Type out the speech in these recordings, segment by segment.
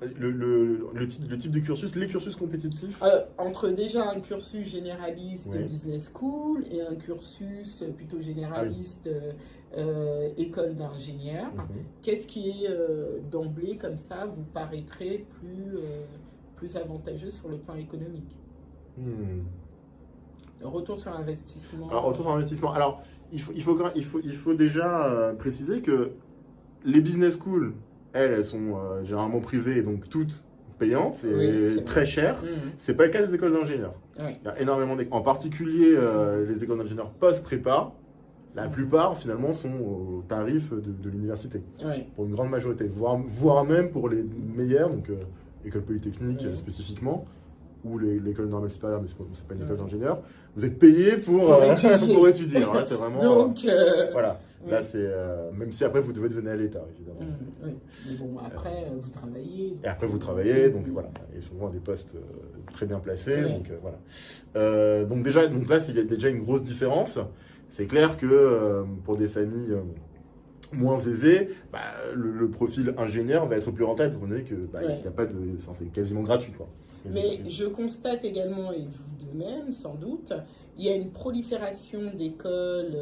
le type de cursus, les cursus compétitifs. Entre déjà un cursus généraliste Oui. business school et un cursus plutôt généraliste école d'ingénieur, qu'est-ce qui est d'emblée comme ça vous paraîtrait plus avantageux sur le plan économique? Retour sur investissement. Alors, retour sur investissement. Alors, il faut déjà préciser que les business schools, elles sont généralement privées, donc toutes payantes, c'est très cher. C'est pas le cas des écoles d'ingénieurs. Oui. Il y a énormément d'écoles. En particulier, les écoles d'ingénieurs post-prépa, la plupart, finalement, sont au tarif de l'université. Oui. Pour une grande majorité. Voire même pour les meilleures, donc école polytechnique spécifiquement, ou l'école normale supérieure, mais c'est pas une école d'ingénieur. Vous êtes payé pour étudier. Alors là, c'est vraiment... Donc, voilà. Là, c'est... même si après, vous devez donner à l'État, évidemment. Oui. Mais bon, après, vous travaillez. Et après, vous travaillez, donc voilà. Et souvent à des postes très bien placés. Donc voilà. Donc là, il y a déjà une grosse différence. C'est clair que pour des familles moins aisées, le profil ingénieur va être plus rentable, étant donné que il y a pas de... c'est quasiment gratuit, quoi. Mais je constate également, et vous de même sans doute, il y a une prolifération d'écoles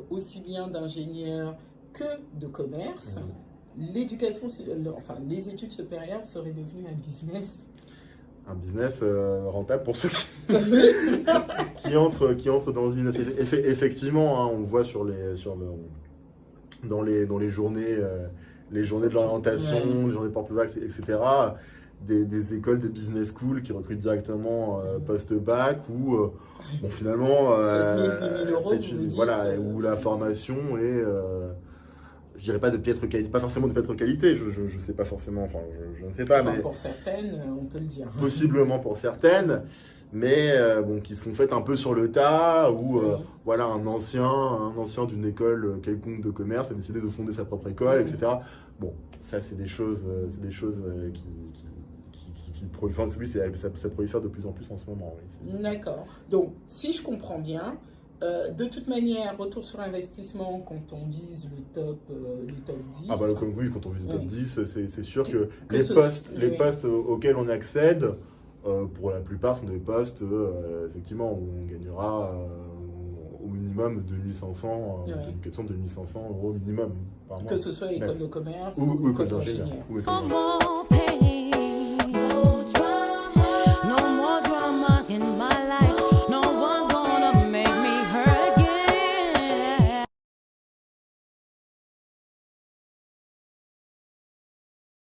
aussi bien d'ingénieurs que de commerce. L'éducation, enfin les études supérieures seraient devenues un business. Un business rentable pour ceux qui entrent dans ce business. Effectivement, hein, on voit dans les journées de l'orientation, les journées porte-vac, etc. Des écoles, des business schools qui recrutent directement post-bac ou finalement où la formation est je dirais pas de piètre qualité, pas forcément de piètre qualité, je sais pas forcément, enfin je ne sais pas, mais pour certaines on peut le dire. Possiblement pour certaines, mais qui sont faites un peu sur le tas, où voilà, un ancien d'une école quelconque de commerce a décidé de fonder sa propre école, etc. Bon, ça c'est des choses qui prolifèrent, ça prolifère de plus en plus en ce moment. Oui. D'accord. Donc, si je comprends bien, de toute manière, retour sur investissement quand on vise le top 10. Ah oui, quand on vise le top 10, c'est sûr que les postes auxquels on accède, pour la plupart, sont des postes, effectivement, où on gagnera au minimum 2500, 2500 € minimum par mois. Que ce soit école de commerce ou école d'ingénieur.